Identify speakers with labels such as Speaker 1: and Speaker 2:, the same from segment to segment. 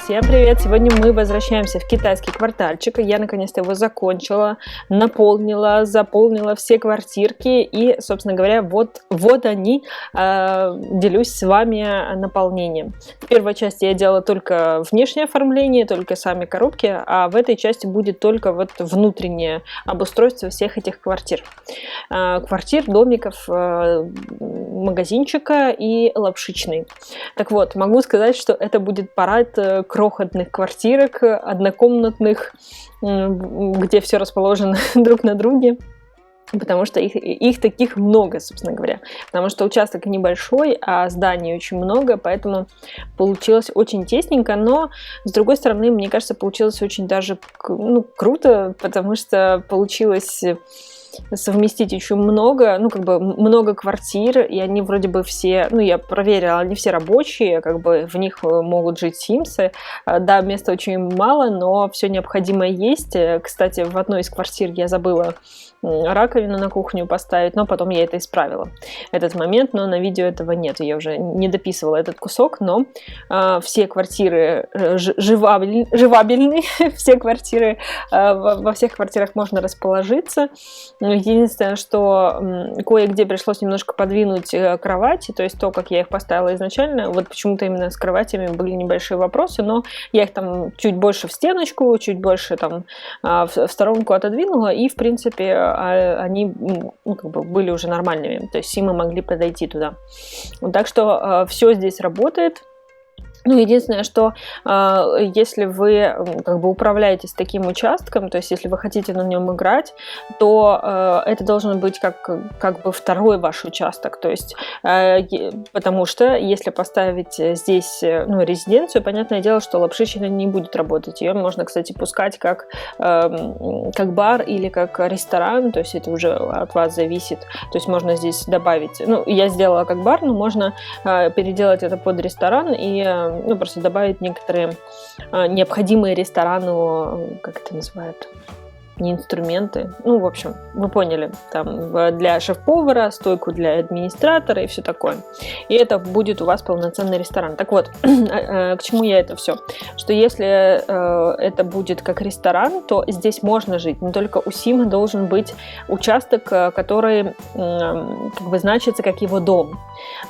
Speaker 1: Всем привет! Сегодня мы возвращаемся в китайский квартальчик. Я наконец-то его закончила, наполнила, заполнила все квартирки и, собственно говоря, вот они, делюсь с вами наполнением. В первой части я делала только внешнее оформление, только сами коробки, а в этой части будет только вот внутреннее обустройство всех этих квартир. Квартир, домиков, магазинчика и лапшичной. Так вот, могу сказать, что это будет парад крохотных квартирок, однокомнатных, где все расположено друг на друге, потому что их таких много, собственно говоря. Потому что участок небольшой, а зданий очень много, поэтому получилось очень тесненько, но, с другой стороны, мне кажется, получилось очень даже круто, потому что получилось совместить еще много, много квартир, и они вроде бы все, я проверила, они все рабочие, в них могут жить симсы. Да, места очень мало, но все необходимое есть. Кстати, в одной из квартир я забыла раковину на кухню поставить, но потом я это исправила, этот момент, но на видео этого нет, я уже не дописывала этот кусок, но все квартиры живабельные, все квартиры, во всех квартирах можно расположиться. Единственное, что кое-где пришлось немножко подвинуть кровати, то есть то, как я их поставила изначально, вот почему-то именно с кроватями были небольшие вопросы, но я их там чуть больше в стеночку, чуть больше там в сторонку отодвинула, и в принципе они были уже нормальными, то есть симы могли подойти туда. Так что все здесь работает. Единственное, что если вы управляетесь таким участком, то есть если вы хотите на нем играть, то это должен быть как бы второй ваш участок. То есть, потому что если поставить здесь резиденцию, понятное дело, что лапшичная не будет работать. Ее можно, кстати, пускать как бар или как ресторан, то есть это уже от вас зависит. То есть можно здесь добавить, я сделала как бар, но можно переделать это под ресторан и просто добавить некоторые необходимые ресторану, как это называют, не инструменты, в общем, вы поняли, там для шеф-повара, стойку для администратора и все такое. И это будет у вас полноценный ресторан. Так вот, к чему я это все? Что если это будет как ресторан, то здесь можно жить, но только у Сима должен быть участок, который значится как его дом.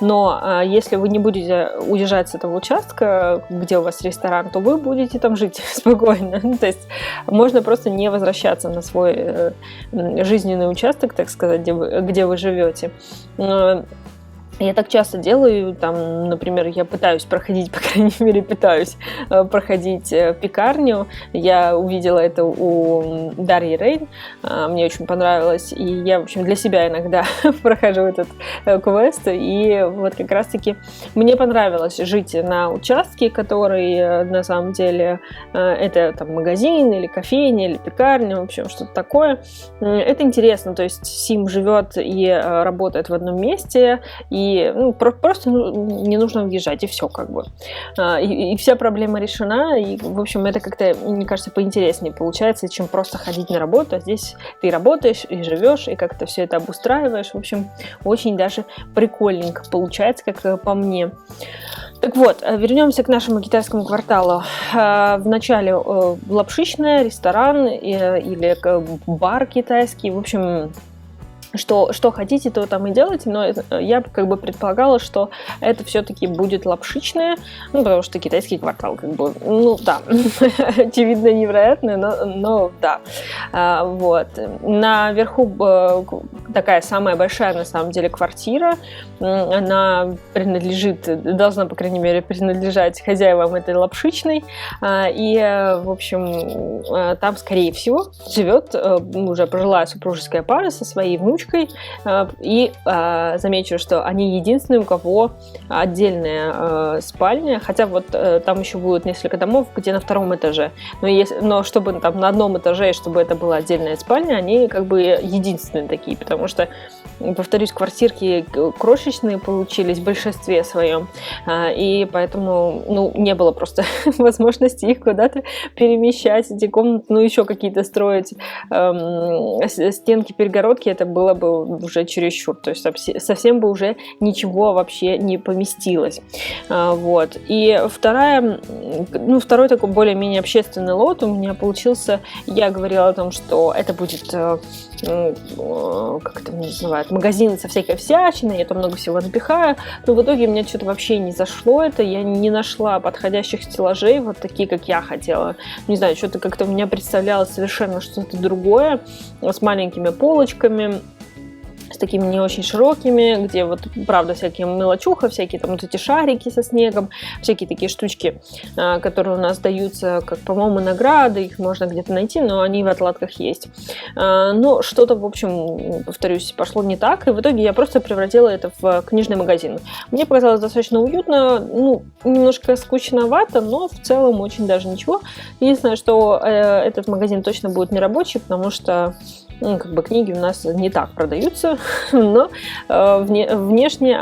Speaker 1: Но если вы не будете уезжать с этого участка, где у вас ресторан, то вы будете там жить спокойно. То есть можно просто не возвращаться на свой жизненный участок, так сказать, где вы живете. Я так часто делаю, там, например, я пытаюсь проходить, по крайней мере, проходить пекарню. Я увидела это у Дарьи Рейн, мне очень понравилось, и я, в общем, для себя иногда прохожу этот квест, и вот как раз-таки мне понравилось жить на участке, который на самом деле это там магазин или кофейня, или пекарня, в общем, что-то такое. Это интересно, то есть Сим живет и работает в одном месте, и просто не нужно въезжать, и все и вся проблема решена, и, в общем, это как-то, мне кажется, поинтереснее получается, чем просто ходить на работу, а здесь ты работаешь и живешь, и как-то все это обустраиваешь, в общем, очень даже прикольненько получается, как по мне. Так вот, вернемся к нашему китайскому кварталу. Вначале лапшичная, ресторан или бар китайский, в общем, что хотите, то там и делайте, но я предполагала, что это все-таки будет лапшичное, потому что китайский квартал, да, очевидно, невероятно, но да. Вот. Наверху такая самая большая, на самом деле, квартира, она должна, по крайней мере, принадлежать хозяевам этой лапшичной, и, в общем, там, скорее всего, живет уже пожилая супружеская пара со своей внучкой, и замечу, что они единственные, у кого отдельная спальня, хотя вот там еще будет несколько домов, где на втором этаже, но чтобы там на одном этаже, чтобы это была отдельная спальня, они единственные такие, потому что, повторюсь, квартирки крошечные получились в большинстве своем, и поэтому, ну, не было просто возможности их куда-то перемещать, эти комнаты, ну, еще какие-то строить стенки, перегородки, это было бы уже чересчур, то есть совсем бы уже ничего вообще не поместилось. Вот. И второй такой более-менее общественный лот у меня получился, я говорила о том, что это будет, как это называют, магазин со всякой всячиной, я там много всего напихаю, но в итоге мне что-то вообще не зашло это, я не нашла подходящих стеллажей, вот такие, как я хотела. Не знаю, что-то как-то у меня представлялось совершенно что-то другое, с маленькими полочками, с такими не очень широкими, где вот, правда, всякие мелочуха, всякие там вот эти шарики со снегом, всякие такие штучки, которые у нас даются, как, по-моему, награды, их можно где-то найти, но они в отладках есть. Но что-то, в общем, повторюсь, пошло не так, и в итоге я просто превратила это в книжный магазин. Мне показалось достаточно уютно, ну, немножко скучновато, но в целом очень даже ничего. Единственное, что этот магазин точно будет не рабочий, потому что как бы книги у нас не так продаются, но внешне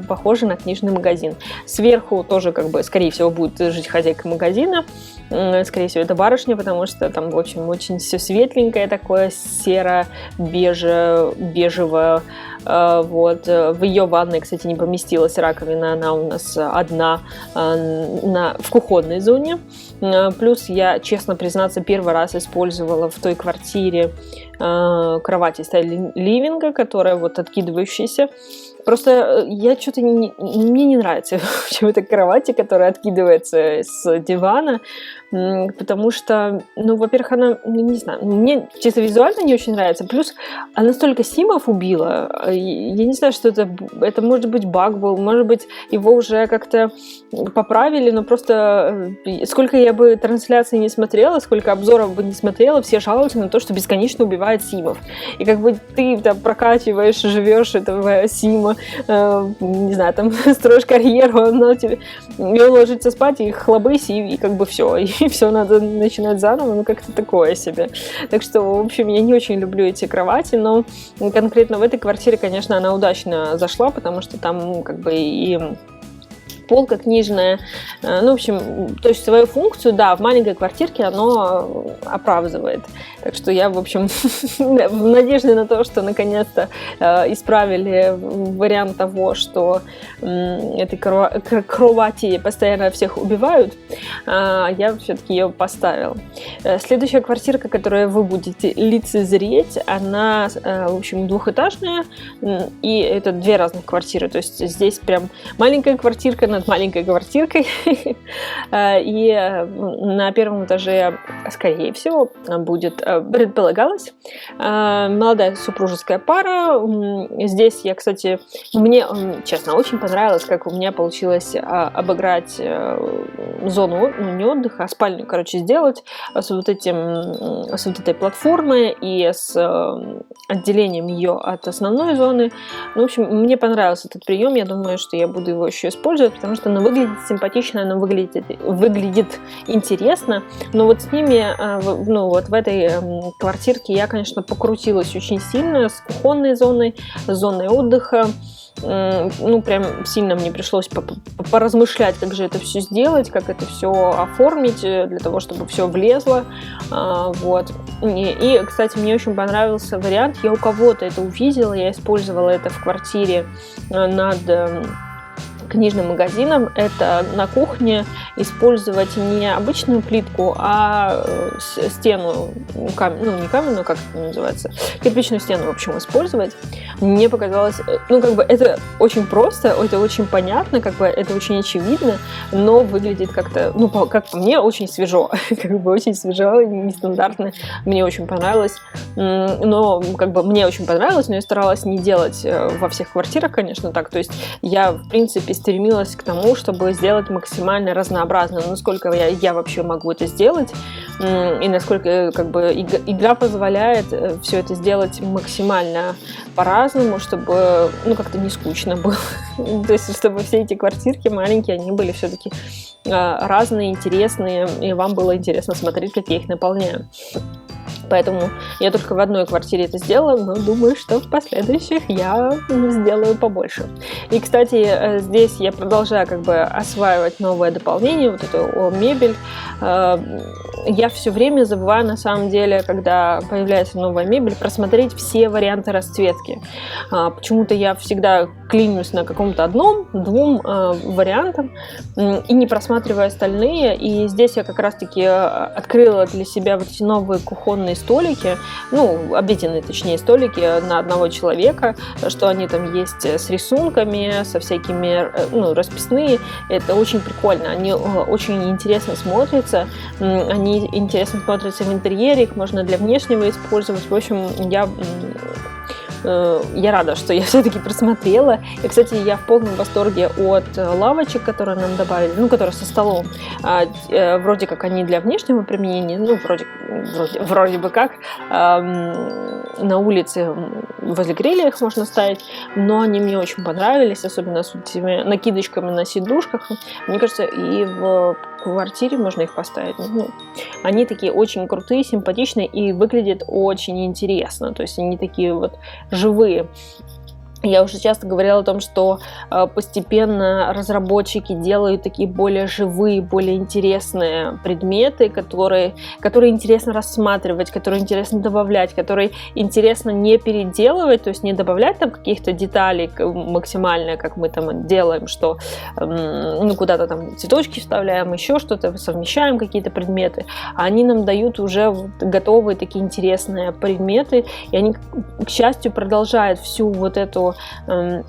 Speaker 1: похоже на книжный магазин. Сверху тоже, как бы, скорее всего, будет жить хозяйка магазина. Скорее всего, это барышня, потому что там, в общем, очень все светленькое такое, серо-бежевое. Вот. В ее ванной, кстати, не поместилась раковина, она у нас одна в кухонной зоне. Плюс я, честно признаться, первый раз использовала в той квартире кровать из стиля ливинга, которая вот откидывающаяся. Просто мне не нравится почему-то кровати, которая откидывается с дивана, потому что, ну, во-первых, она, не знаю, мне чисто визуально не очень нравится, плюс она столько симов убила, я не знаю, что это может быть баг был, может быть, его уже как-то поправили, но просто сколько я бы трансляций не смотрела, сколько обзоров бы не смотрела, все жалуются на то, что бесконечно убивает симов. И как бы ты там прокачиваешь, живешь этого сима, не знаю, там строишь карьеру, и он ложится спать, и хлобысь, и как бы все, и все надо начинать заново, ну как-то такое себе. Так что, в общем, я не очень люблю эти кровати, но конкретно в этой квартире, конечно, она удачно зашла, потому что там как бы и полка книжная, ну, в общем, то есть свою функцию, да, в маленькой квартирке оно оправдывает. Так что я, в общем, в надежде на то, что наконец-то исправили вариант того, что этой кровати постоянно всех убивают, я все-таки ее поставила. Следующая квартирка, которую вы будете лицезреть, она, в общем, двухэтажная, и это две разных квартиры, то есть здесь прям маленькая квартирка над маленькой квартиркой, и на первом этаже, скорее всего, будет, предполагалось, молодая супружеская пара. Здесь я, кстати, мне, честно, очень понравилось, как у меня получилось обыграть зону, не отдыха, а спальню, короче, сделать с вот этой платформой и с отделением ее от основной зоны. Ну, в общем, мне понравился этот прием, я думаю, что я буду его еще использовать, потому что она выглядит симпатично, она выглядит интересно, но вот с ними, ну, вот в этой квартирке я, конечно, покрутилась очень сильно с кухонной зоной, с зоной отдыха. Ну, прям сильно мне пришлось поразмышлять, как же это все сделать, как это все оформить, для того, чтобы все влезло. Вот. И, кстати, мне очень понравился вариант. Я у кого-то это увидела, я использовала это в квартире над книжным магазином. Это на кухне использовать не обычную плитку, а стену, ну, не каменную, как это называется, кирпичную стену, в общем, использовать. Мне показалось, ну, как бы это очень просто, это очень понятно, как бы это очень очевидно, но выглядит как-то, ну, как по мне, очень свежо, как бы очень свежо, нестандартно. Мне очень понравилось, но, как бы, мне очень понравилось, но я старалась не делать во всех квартирах, конечно, так, то есть я, в принципе, стремилась к тому, чтобы сделать максимально разнообразно, насколько я вообще могу это сделать, и насколько, как бы, игра позволяет все это сделать максимально по-разному, чтобы, ну, как-то не скучно было. То есть, чтобы все эти квартирки маленькие, они были все-таки разные, интересные, и вам было интересно смотреть, как я их наполняю. Поэтому я только в одной квартире это сделала, но думаю, что в последующих я сделаю побольше. И, кстати, здесь я продолжаю как бы осваивать новое дополнение, вот эту мебель. Я все время забываю, на самом деле, когда появляется новая мебель, просмотреть все варианты расцветки. Почему-то я всегда клинюсь на каком-то одном-двум вариантам и не просматриваю остальные. И здесь я как раз-таки открыла для себя вот эти новые кухонные столики, ну, обеденные, точнее, столики на одного человека, что они там есть с рисунками, со всякими, ну, расписные. Это очень прикольно. Они очень интересно смотрятся. Они интересно смотрятся в интерьере, их можно для внешнего использовать. В общем, я рада, что я все-таки просмотрела. И, кстати, я в полном восторге от лавочек, которые нам добавили, ну, которые со столом. Вроде как они для внешнего применения, ну, вроде бы как. На улице возле гриля их можно ставить, но они мне очень понравились, особенно с этими накидочками на сидушках. Мне кажется, и в квартире можно их поставить. Ну, они такие очень крутые, симпатичные и выглядят очень интересно. То есть они такие вот живые. Я уже часто говорила о том, что постепенно разработчики делают такие более живые, более интересные предметы, которые интересно рассматривать, которые интересно добавлять, которые интересно не переделывать, то есть не добавлять там каких-то деталей максимально, как мы там делаем, что ну, куда-то там цветочки вставляем, еще что-то, совмещаем какие-то предметы, а они нам дают уже вот готовые такие интересные предметы, и они, к счастью, продолжают всю вот эту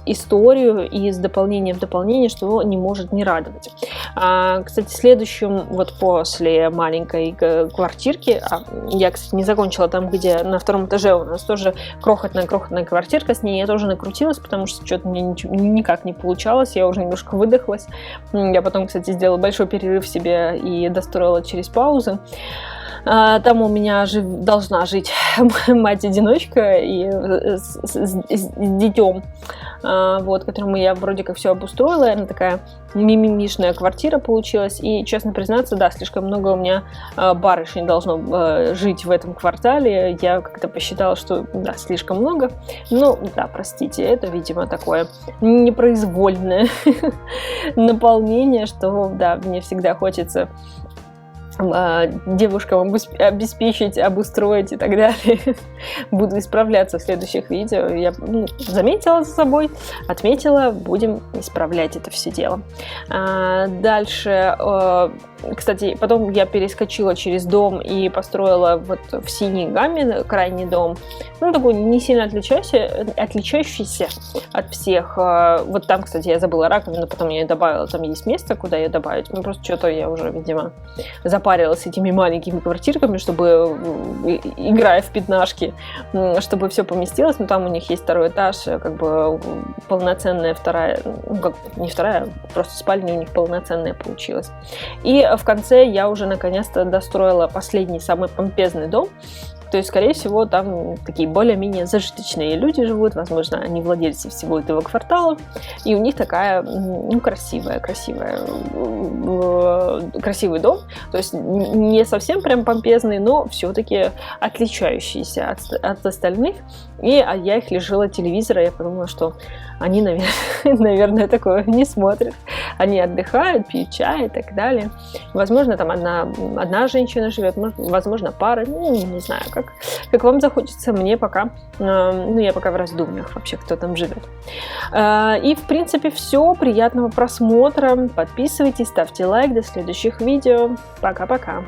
Speaker 1: историю из дополнения в дополнение, что не может не радовать. Кстати, следующим, вот после маленькой квартирки, я, кстати, не закончила там, где на втором этаже у нас тоже крохотная квартирка, с ней я тоже накрутилась, потому что что-то мне никак не получалось, я уже немножко выдохлась. Я потом, кстати, сделала большой перерыв себе и достроила через паузу. Там у меня должна жить мать-одиночка и с детем, вот, которому я вроде как все обустроила. Она такая мимимишная квартира получилась. И, честно признаться, да, слишком много у меня барышень должно жить в этом квартале. Я как-то посчитала, что, да, слишком много. Ну, да, простите, это, видимо, такое непроизвольное наполнение, что, да, мне всегда хочется девушкам обеспечить, обустроить и так далее. Буду исправляться в следующих видео. Я заметила за собой, отметила, будем исправлять это все дело. Дальше, кстати, потом я перескочила через дом и построила вот в синей гамме крайний дом. Ну, такой не сильно отличающийся от всех. Вот там, кстати, я забыла раковину, потом я ее добавила. Там есть место, куда ее добавить. Ну, просто что-то я уже, видимо, запарилась этими маленькими квартирками, чтобы, играя в пятнашки, чтобы все поместилось. Но там у них есть второй этаж, как бы полноценная вторая, ну, как не вторая, просто спальня у них полноценная получилась. И в конце я уже наконец-то достроила последний, самый помпезный дом. То есть, скорее всего, там такие более-менее зажиточные люди живут, возможно, они владельцы всего этого квартала, и у них такая, ну, красивый дом, то есть не совсем прям помпезный, но все-таки отличающийся от остальных, и я их лишила телевизора, я подумала, что они, наверное, такое не смотрят. Они отдыхают, пьют чай и так далее. Возможно, там одна женщина живет, возможно, пара. Ну, не знаю, как вам захочется. Мне пока, я пока в раздумьях вообще, кто там живет. И, в принципе, все. Приятного просмотра. Подписывайтесь, ставьте лайк. До следующих видео. Пока-пока.